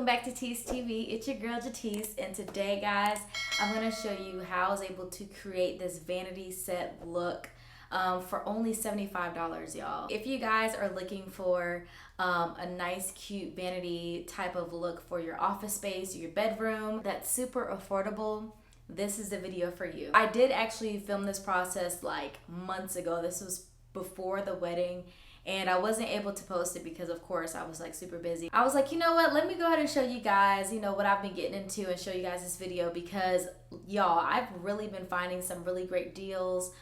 welcome back to Tiece TV. It's your girl Tiece, and today guys I'm going to show you how I was able to create this vanity set look for only $75, y'all. If you guys are looking for a nice cute vanity type of look for your office space, your bedroom, that's super affordable, this is the video for you. I did actually film this process like months ago. This was before the wedding, and I wasn't able to post it because of course I was like super busy. I was like, you know what, let me go ahead and show you guys, you know, what I've been getting into and show you guys this video because y'all, I've really been finding some really great deals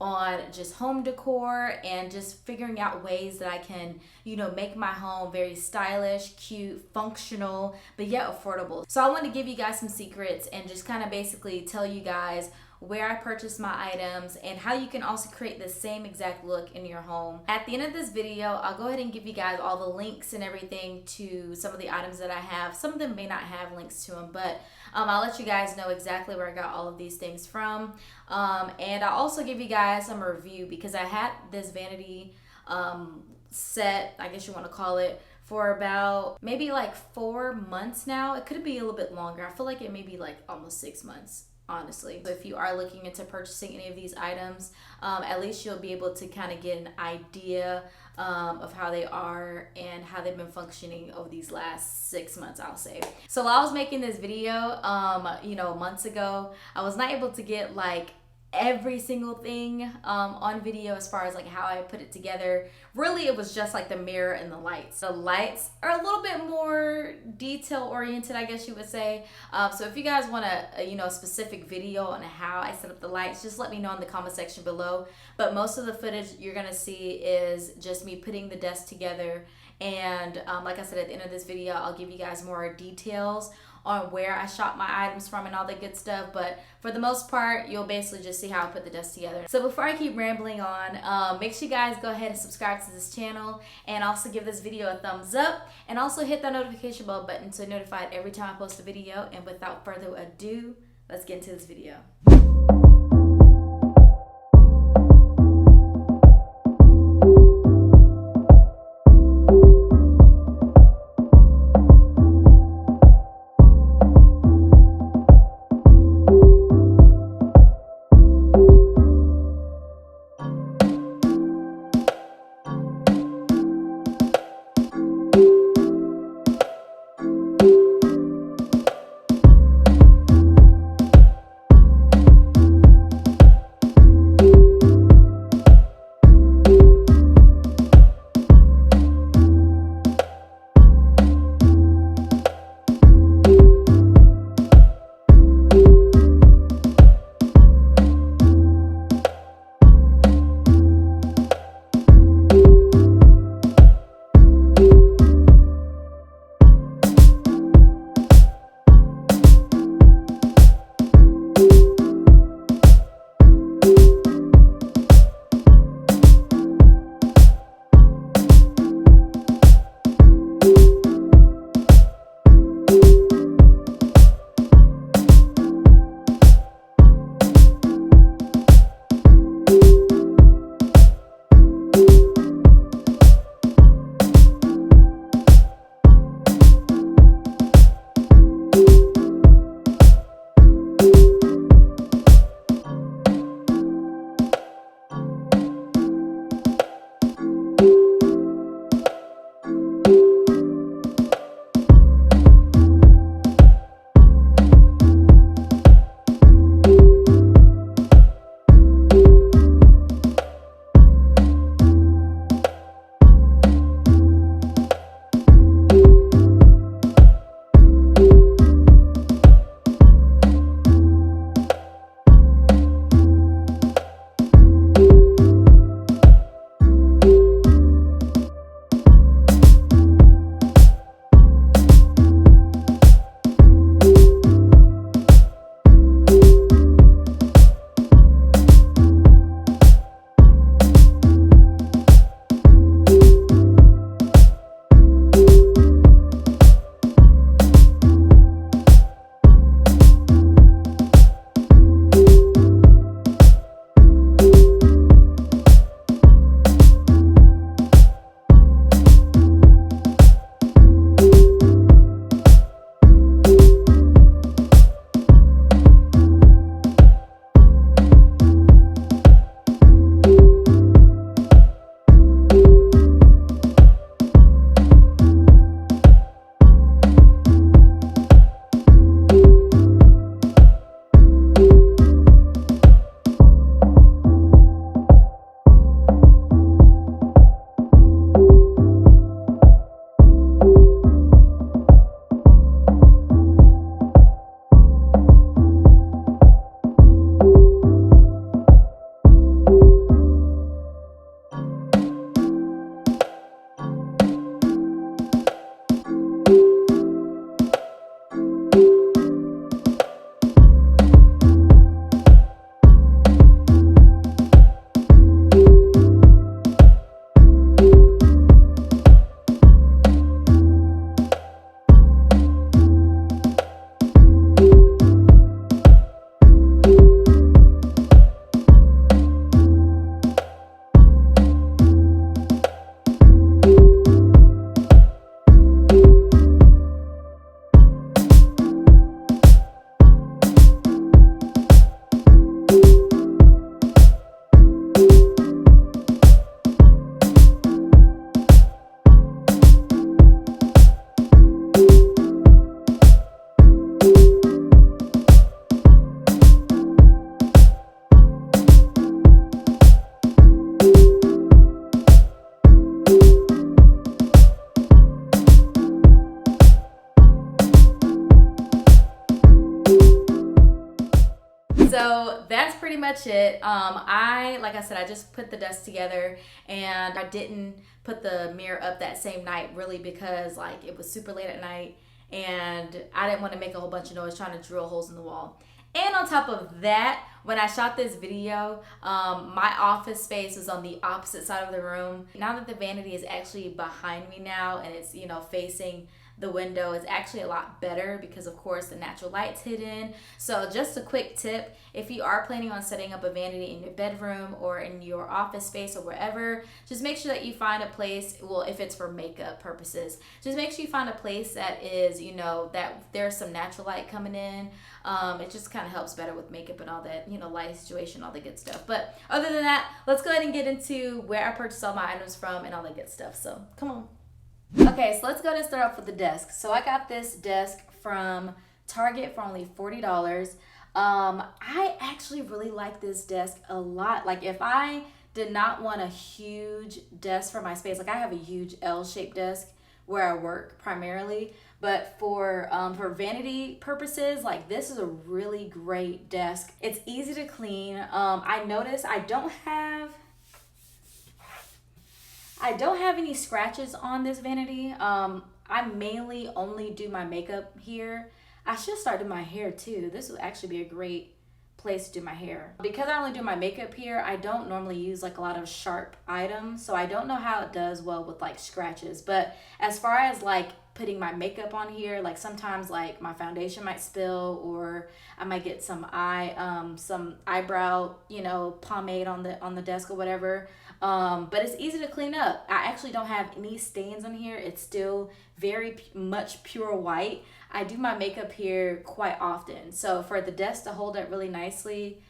on just home decor and just figuring out ways that I can, you know, make my home very stylish, cute, functional, but yet affordable. So I want to give you guys some secrets and just kind of basically tell you guys where I purchased my items and how you can also create the same exact look in your home. At the end of this video, I'll go ahead and give you guys all the links and everything to some of the items that I have. Some of them may not have links to them, but I'll let you guys know exactly where I got all of these things from. And I'll also give you guys some review because I had this vanity set, I guess you want to call it, for about maybe like 4 months now. It could be a little bit longer. I feel like it may be like almost 6 months, honestly. So if you are looking into purchasing any of these items, at least you'll be able to kind of get an idea of how they are and how they've been functioning over these last 6 months, I'll say. So while I was making this video, you know, months ago, I was not able to get like every single thing on video as far as like how I put it together. Really, it was just like the mirror and the lights. The lights are a little bit more detail oriented, I guess you would say. So if you guys want a you know, specific video on how I set up the lights, just let me know in the comment section below. But most of the footage you're gonna see is just me putting the desk together. And like I said, at the end of this video, I'll give you guys more details on where I shot my items from and all that good stuff. But for the most part, you'll basically just see how I put the desk together. So before I keep rambling on, make sure you guys go ahead and subscribe to this channel and also give this video a thumbs up and also hit that notification bell button to be notified every time I post a video. And without further ado, let's get into this video. So that's pretty much it. Like I said, I just put the desk together, and I didn't put the mirror up that same night really because like it was super late at night and I didn't want to make a whole bunch of noise trying to drill holes in the wall. And on top of that, when I shot this video, my office space was on the opposite side of the room. Now that the vanity is actually behind me now and it's, you know, facing the window, is actually a lot better because of course the natural light's hidden. So just a quick tip, if you are planning on setting up a vanity in your bedroom or in your office space or wherever, just make sure that you find a place, well, if it's for makeup purposes, just make sure you find a place that is, you know, that there's some natural light coming in. It just kind of helps better with makeup and all that, you know, light situation, all the good stuff. But other than that, let's go ahead and get into where I purchased all my items from and all that good stuff. So come on. Okay, so let's go ahead and start off with the desk. So I got this desk from Target for only $40. I actually really like this desk a lot. Like if I did not want a huge desk for my space, like I have a huge L-shaped desk where I work primarily, but for vanity purposes, like this is a really great desk. It's easy to clean. I noticed I don't have any scratches on this vanity. I mainly only do my makeup here. I should start doing my hair too. This would actually be a great place to do my hair. Because I only do my makeup here, I don't normally use like a lot of sharp items, so I don't know how it does well with like scratches. But as far as like putting my makeup on here, like sometimes like my foundation might spill or I might get some eyebrow, you know, pomade on the desk or whatever. But it's easy to clean up. I actually don't have any stains on here. It's still very much pure white. I do my makeup here quite often. So for the desk to hold it really nicely,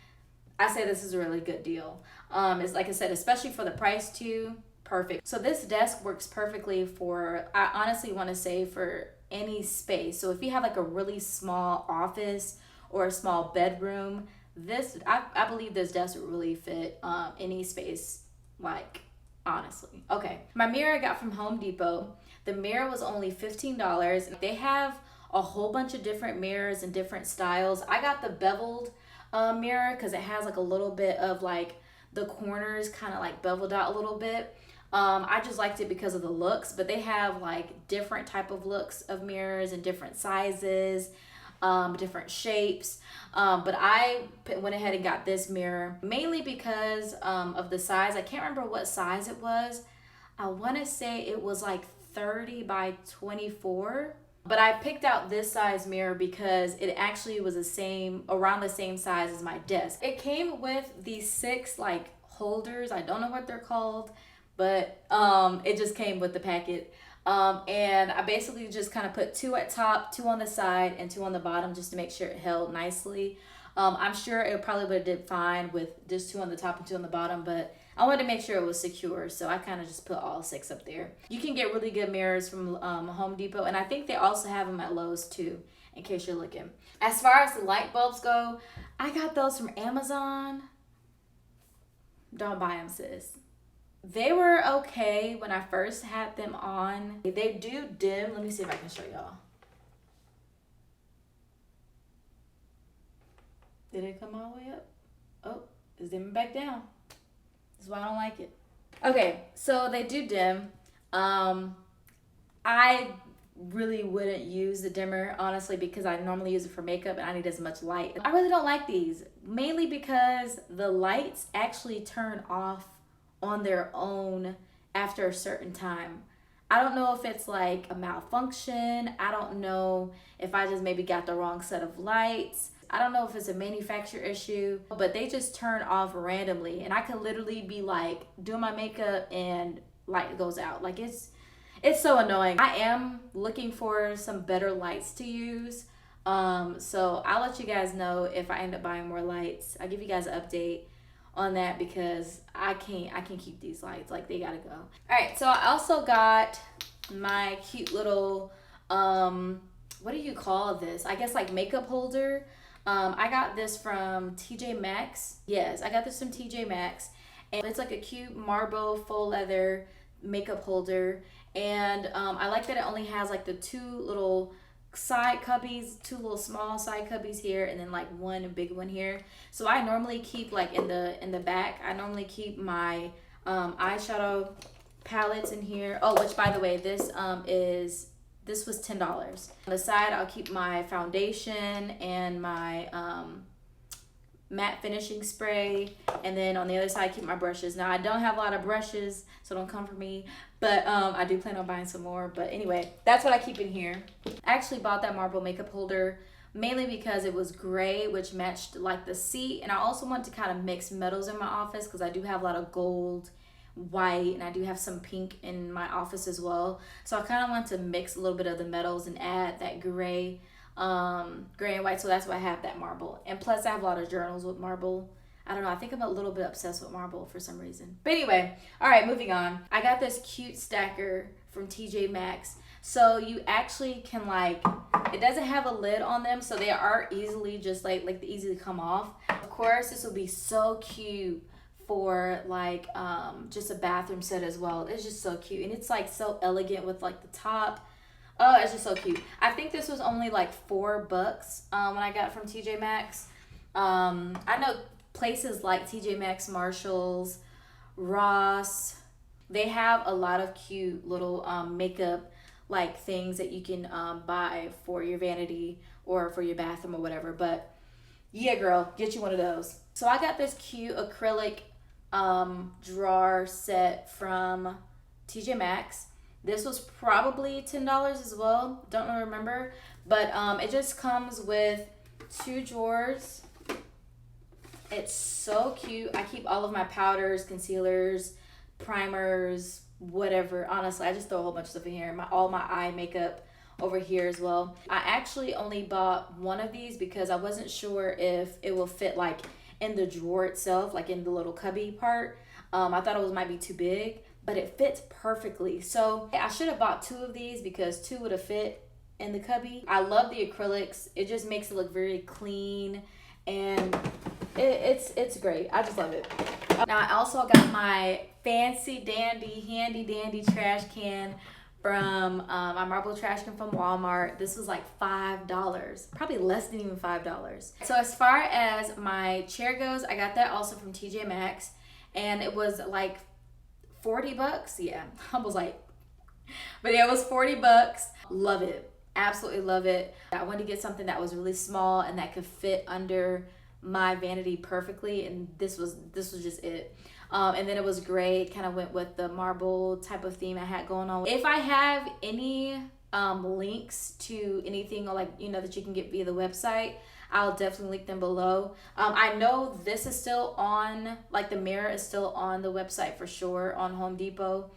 I say this is a really good deal. It's like I said, especially for the price too, perfect. So this desk works perfectly for, I honestly want to say for any space. So if you have like a really small office or a small bedroom, I believe this desk would really fit any space. Like, honestly. Okay, my mirror I got from Home Depot. The mirror was only $15. They have a whole bunch of different mirrors and different styles. I got the beveled mirror because it has like a little bit of like the corners kind of like beveled out a little bit. I just liked it because of the looks, but they have like different type of looks of mirrors and different sizes, different shapes. But I went ahead and got this mirror mainly because of the size. I can't remember what size it was. I want to say it was like 30 by 24. But I picked out this size mirror because it actually was around the same size as my desk. It came with these 6 like holders. I don't know what they're called, but it just came with the packet. And I basically just kind of put 2 at top, 2 on the side, and 2 on the bottom just to make sure it held nicely. I'm sure it probably would have did fine with just 2 on the top and 2 on the bottom, but I wanted to make sure it was secure, so I kind of just put all 6 up there. You can get really good mirrors from Home Depot, and I think they also have them at Lowe's too, in case you're looking. As far as the light bulbs go, I got those from Amazon. Don't buy them, sis. They were okay when I first had them on. They do dim. Let me see if I can show y'all. Did it come all the way up? Oh, it's dimming back down. That's why I don't like it. Okay, so they do dim. I really wouldn't use the dimmer, honestly, because I normally use it for makeup and I need as much light. I really don't like these, mainly because the lights actually turn off on their own after a certain time. I don't know if it's like a malfunction. I don't know if I just maybe got the wrong set of lights. I don't know if it's a manufacturer issue, but they just turn off randomly. And I could literally be like doing my makeup and light goes out. Like it's so annoying. I am looking for some better lights to use. So I'll let you guys know if I end up buying more lights. I'll give you guys an update on that because I can't keep these lights. Like they gotta go. All right, so I also got my cute little, what do you call this? I guess like makeup holder. I got this from TJ Maxx. Yes, I got this from TJ Maxx. And it's like a cute marble faux leather makeup holder. And I like that it only has like the 2 little side cubbies, 2 little small side cubbies here, and then like 1 big one here. So I normally keep like in the back, I normally keep my eyeshadow palettes in here. Oh, which by the way, this was $10. On the side, I'll keep my foundation and my matte finishing spray, and then on the other side, keep my brushes. Now I don't have a lot of brushes, so don't come for me, but I do plan on buying some more. But anyway, that's what I keep in here. I actually bought that marble makeup holder mainly because it was gray, which matched like the seat, and I also want to kind of mix metals in my office because I do have a lot of gold, white, and I do have some pink in my office as well. So I kind of want to mix a little bit of the metals and add that gray and white. So that's why I have that marble. And plus I have a lot of journals with marble. I don't know, I think I'm a little bit obsessed with marble for some reason. But anyway, all right, moving on. I got this cute stacker from TJ Maxx. So you actually can like, it doesn't have a lid on them, so they are easily just like they easily come off. Of course, this will be so cute for like just a bathroom set as well. It's just so cute, and it's like so elegant with like the top. Oh, it's just so cute. I think this was only like $4 when I got it from TJ Maxx. I know places like TJ Maxx, Marshalls, Ross, they have a lot of cute little makeup like things that you can buy for your vanity or for your bathroom or whatever. But yeah, girl, get you one of those. So I got this cute acrylic drawer set from TJ Maxx. This was probably $10 as well. Don't remember. But it just comes with 2 drawers. It's so cute. I keep all of my powders, concealers, primers, whatever. Honestly, I just throw a whole bunch of stuff in here. All my eye makeup over here as well. I actually only bought 1 of these because I wasn't sure if it will fit like in the drawer itself, like in the little cubby part. I thought it might be too big, but it fits perfectly. So I should have bought 2 of these because 2 would have fit in the cubby. I love the acrylics. It just makes it look very clean, and it's great. I just love it. Now I also got my fancy dandy, handy dandy trash can from my marble trash can from Walmart. This was like $5, probably less than even $5. So as far as my chair goes, I got that also from TJ Maxx, and it was like $40. Yeah, I was like, but yeah, it was $40. Love it, absolutely love it. I wanted to get something that was really small and that could fit under my vanity perfectly, and this was just it. And then it was great, kind of went with the marble type of theme I had going on. If I have any links to anything or like, you know, that you can get via the website, I'll definitely link them below. I know this is still on, like the mirror is still on the website for sure on Home Depot,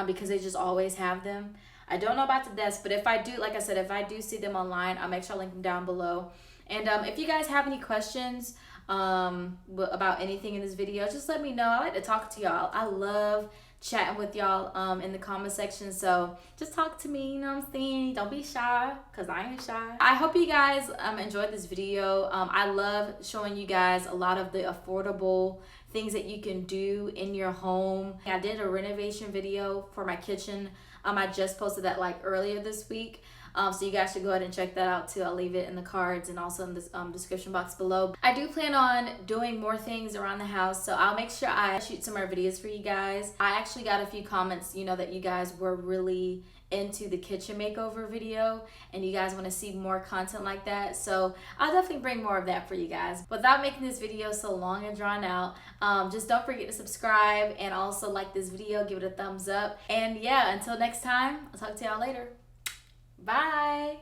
because they just always have them. I don't know about the desk, but if I do, like I said, if I do see them online, I'll make sure I link them down below. And if you guys have any questions about anything in this video, just let me know. I like to talk to y'all. I love chatting with y'all in the comment section, so just talk to me, you know what I'm saying? Don't be shy, because I ain't shy. I hope you guys enjoyed this video. I love showing you guys a lot of the affordable things that you can do in your home. I did a renovation video for my kitchen. I just posted that like earlier this week. So you guys should go ahead and check that out too. I'll leave it in the cards and also in the description box below. I do plan on doing more things around the house, so I'll make sure I shoot some more videos for you guys. I actually got a few comments, you know, that you guys were really into the kitchen makeover video and you guys want to see more content like that, so I'll definitely bring more of that for you guys. Without making this video so long and drawn out, just don't forget to subscribe and also like this video, give it a thumbs up, and yeah, until next time, I'll talk to y'all later. Bye.